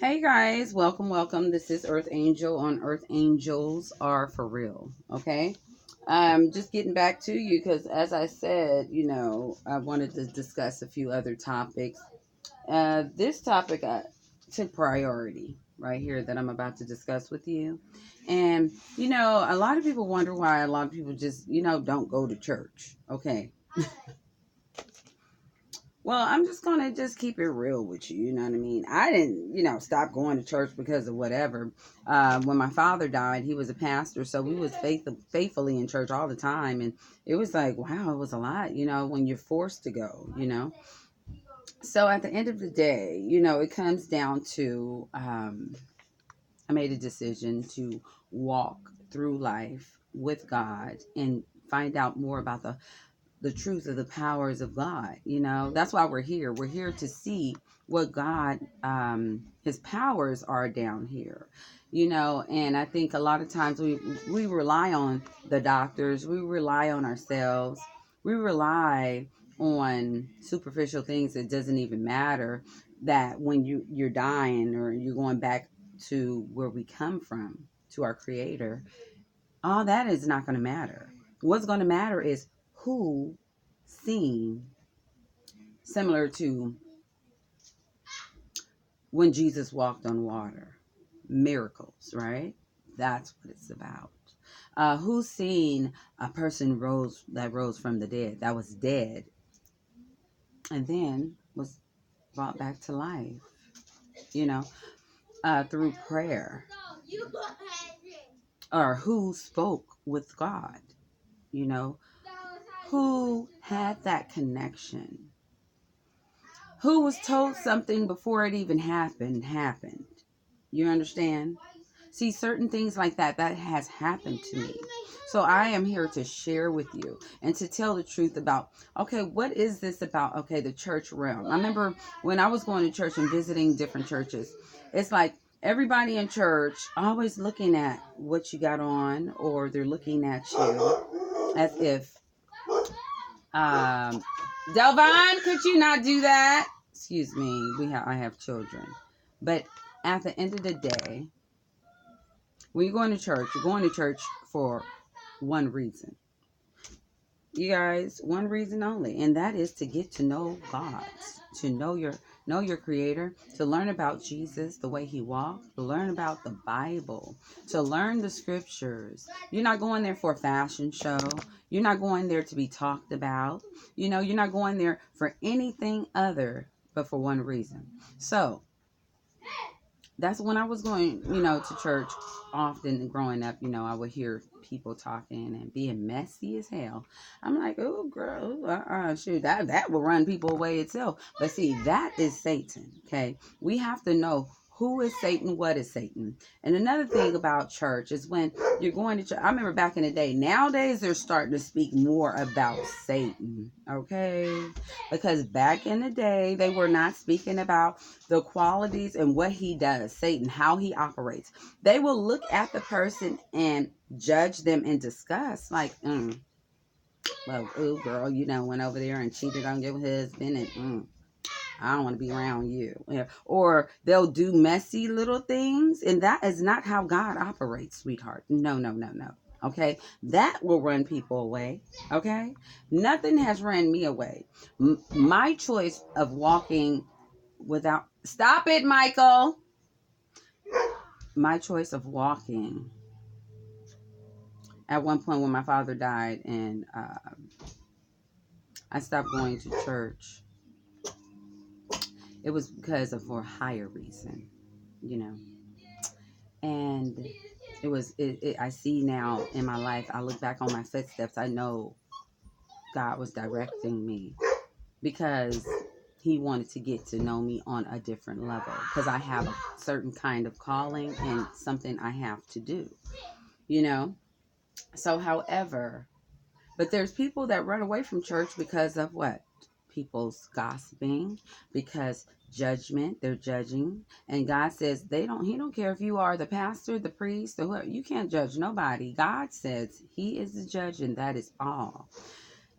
Hey guys, welcome. This is Earth Angel on Earth Angels Are For Real. Okay. Just getting back to you because, as I said, I wanted to discuss a few other topics. This topic took priority right here that I'm about to discuss with you. And, a lot of people wonder why a lot of people just, don't go to church. Okay. Well, I'm just gonna just keep it real with you. You know what I mean? I didn't, stop going to church because of whatever. When my father died, he was a pastor, so we was faithfully in church all the time, and it was like, wow, it was a lot. When you're forced to go. So at the end of the day, it comes down to I made a decision to walk through life with God and find out more about the truth of the powers of God. That's why we're here. We're here to see what God, his powers are down here. And I think a lot of times we rely on the doctors, we rely on ourselves, we rely on superficial things that doesn't even matter. That when you're dying or you're going back to where we come from, to our Creator, all that is not going to matter. What's going to matter is who seen, similar to when Jesus walked on water, miracles, right? That's what it's about. Who's seen a person rose from the dead, that was dead, and then was brought back to life, you know, through prayer, or who spoke with God, you know, who had that connection, who was told something before it even happened. You understand? See, certain things like that has happened to me. So I am here to share with you and to tell the truth about, okay, what is this about? Okay, the church realm. I remember when I was going to church and visiting different churches, it's like everybody in church always looking at what you got on, or they're looking at you as if, um, Delvon, could you not do that? Excuse me, I have children. But at the end of the day, when you're going to church for one reason. You guys, one reason only, and that is to get to know God, to know your Creator, to learn about Jesus, the way He walked, to learn about the Bible, to learn the scriptures. You're not going there for a fashion show. You're not going there to be talked about. You're not going there for anything other but for one reason. So that's when I was going, to church often growing up. I would hear people talking and being messy as hell. I'm like, oh, girl, shoot, that will run people away itself. But see, that is Satan. Okay, we have to know who is Satan, what is Satan. And another thing about church is when you're going to church. I remember back in the day. Nowadays, they're starting to speak more about Satan. Okay, because back in the day, they were not speaking about the qualities and what he does, Satan, how he operates. They will look at the person and judge them in disgust, like, well, ooh, girl, went over there and cheated on your husband, and I don't want to be around you. Yeah. Or they'll do messy little things, and that is not how God operates, sweetheart. No, no, no, no. Okay, that will run people away. Okay, nothing has ran me away. My choice of walking without, stop it, Michael. My choice of walking at one point when my father died, and I stopped going to church. It was because of for a higher reason, you know. And I see now in my life, I look back on my footsteps, I know God was directing me because he wanted to get to know me on a different level, because I have a certain kind of calling and something I have to do, you know. So, however, but there's people that run away from church because of what? People's gossiping, because judgment, they're judging. And God says he don't care if you are the pastor, the priest, or whoever. You can't judge nobody. God says he is the judge, and that is all.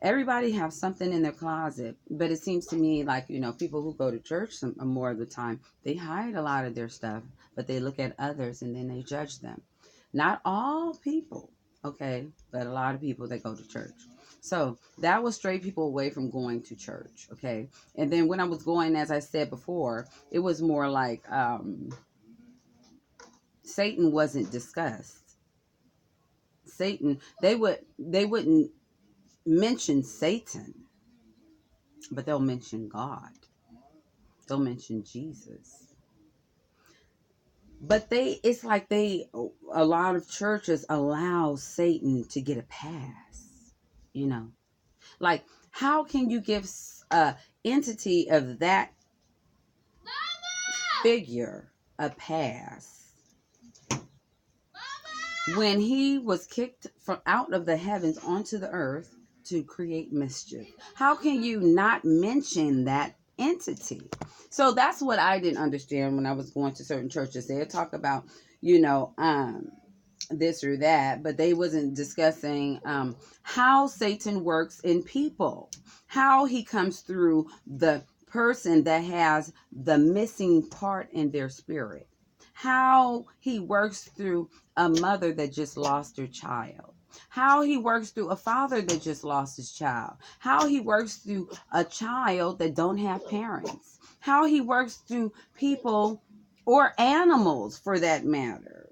Everybody have something in their closet, but it seems to me like, people who go to church more of the time, they hide a lot of their stuff, but they look at others and then they judge them. Not all people, okay, but a lot of people that go to church. So that will stray people away from going to church, okay? And then when I was going, as I said before, it was more like Satan wasn't discussed. Satan, they wouldn't mention Satan, but they'll mention God. They'll mention Jesus. But it's like a lot of churches allow Satan to get a pass, Like, how can you give a entity of that figure a pass when he was kicked from out of the heavens onto the earth to create mischief? How can you not mention that entity? So that's what I didn't understand when I was going to certain churches. They would talk about, this or that, but they wasn't discussing how Satan works in people, how he comes through the person that has the missing part in their spirit, how he works through a mother that just lost her child, how he works through a father that just lost his child, how he works through a child that don't have parents, how he works through people or animals for that matter.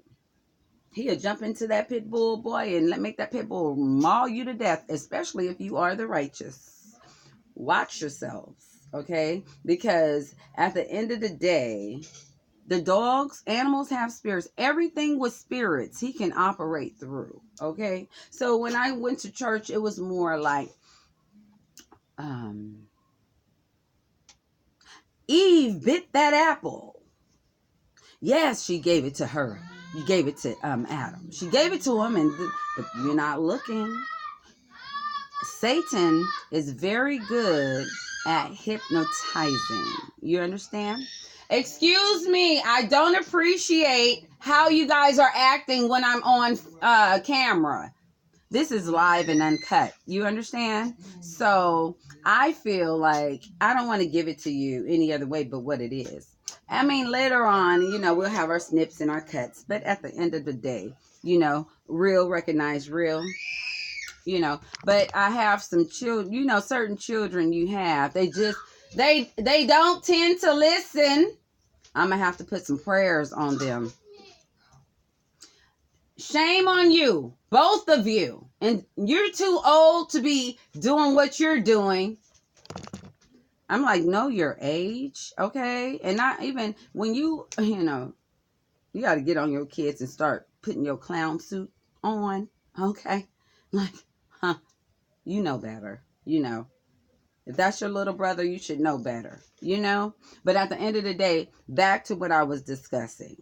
He'll jump into that pit bull, boy, and make that pit bull maul you to death, especially if you are the righteous. Watch yourselves, okay? Because at the end of the day, the animals have spirits. Everything with spirits he can operate through, okay? So when I went to church, it was more like Eve bit that apple. Yes, she gave it to her. You gave it to Adam. She gave it to him, and you're not looking. Satan is very good at hypnotizing. You understand? Excuse me, I don't appreciate how you guys are acting when I'm on camera. This is live and uncut. You understand? So I feel like I don't want to give it to you any other way but what it is. I mean, later on, we'll have our snips and our cuts. But at the end of the day, real recognize real. But I have some children, certain children you have. They don't tend to listen. I'm going to have to put some prayers on them. Shame on you, both of you. And you're too old to be doing what you're doing. I'm like, know your age, okay? And not even when you got to get on your kids and start putting your clown suit on, okay? Like, you know better, If that's your little brother, you should know better, But at the end of the day, back to what I was discussing.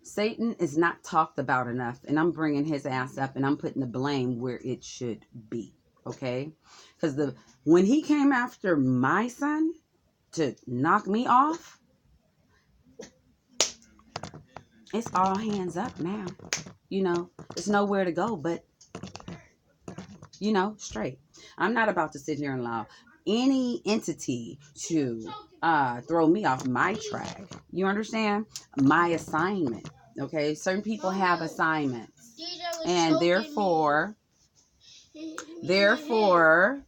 Satan is not talked about enough, and I'm bringing his ass up, and I'm putting the blame where it should be, okay? Because when he came after my son to knock me off, it's all hands up now. There's nowhere to go but, straight. I'm not about to sit here and allow any entity to throw me off my track. You understand? My assignment. Okay, certain people have assignments, and therefore,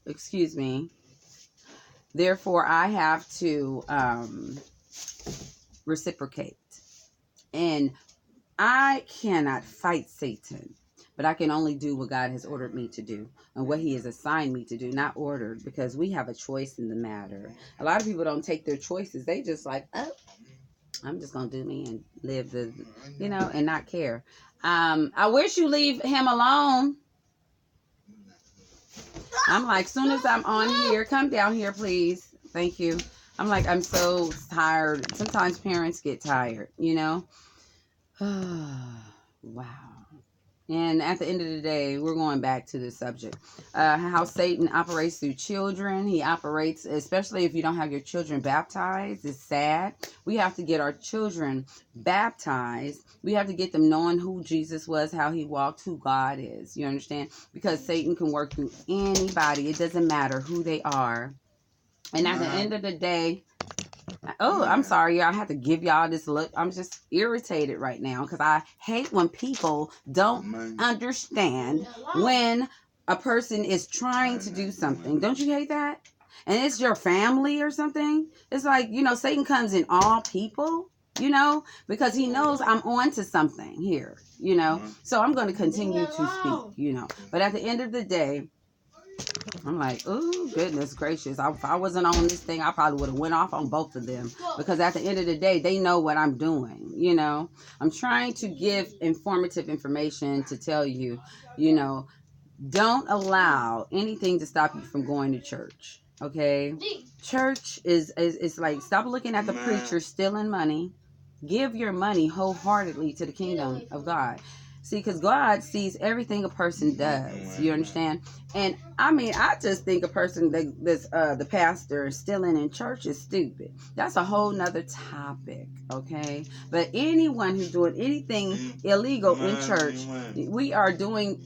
excuse me, therefore I have to reciprocate. And I cannot fight Satan, but I can only do what God has ordered me to do and what he has assigned me to do, not ordered, because we have a choice in the matter. A lot of people don't take their choices. They just like, oh, I'm just going to do me and live and not care. I wish you leave him alone. I'm like, soon as I'm on here, come down here, please. Thank you. I'm like, I'm so tired. Sometimes parents get tired, Wow. And at the end of the day, we're going back to the subject. How Satan operates through children. He operates, especially if you don't have your children baptized. It's sad. We have to get our children baptized. We have to get them knowing who Jesus was, how he walked, who God is. You understand? Because Satan can work through anybody. It doesn't matter who they are. And at the end of the day, oh, I'm sorry, y'all. I have to give y'all this look. I'm just irritated right now because I hate when people don't understand when a person is trying to do something. Don't you hate that? And it's your family or something. It's like, Satan comes in all people, because he knows I'm on to something here, So I'm going to continue to speak, But at the end of the day, I'm like, oh, goodness gracious. If I wasn't on this thing, I probably would have went off on both of them. Because at the end of the day, they know what I'm doing, I'm trying to give informative information to tell you, don't allow anything to stop you from going to church, okay? Church is like, stop looking at the preacher stealing money. Give your money wholeheartedly to the kingdom of God. See, because God sees everything a person does. You understand? And I just think a person that's the pastor stealing in church is stupid. That's a whole nother topic, okay? But anyone who's doing anything illegal in church, we are doing.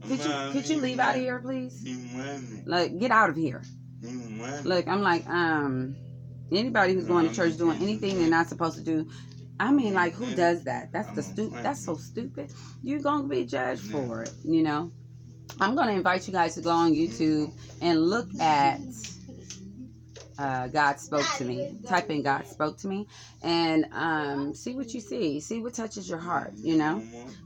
Could you leave out of here, please? Like, get out of here. Look, I'm like, anybody who's going to church doing anything they're not supposed to do. Like, who does that? That's so stupid. You're going to be judged for it, I'm going to invite you guys to go on YouTube and look at God Spoke to Me. Type in God Spoke to Me and see what you see. See what touches your heart,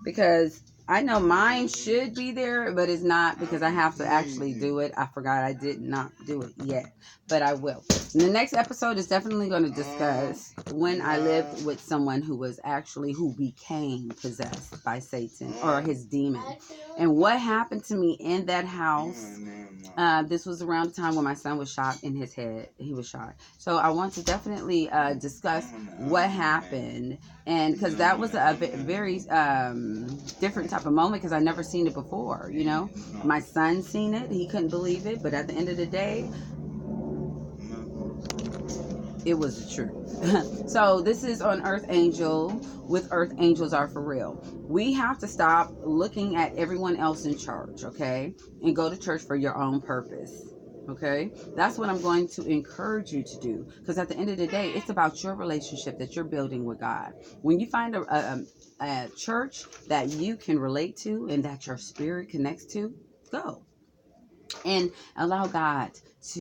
Because I know mine should be there, but it's not because I have to actually do it. I forgot I did not do it yet, but I will. And the next episode is definitely going to discuss when I lived with someone who became possessed by Satan or his demon, and what happened to me in that house. This was around the time when my son was shot in his head. He was shot. So I want to definitely discuss what happened, and because that was a very different type of moment because I never seen it before. My son seen it. He couldn't believe it, but at the end of the day, it was the truth. So this is on Earth Angel with Earth Angels Are For Real. We have to stop looking at everyone else in church, okay? And go to church for your own purpose, okay? That's what I'm going to encourage you to do. Because at the end of the day, it's about your relationship that you're building with God. When you find a church that you can relate to and that your spirit connects to, go. And allow God to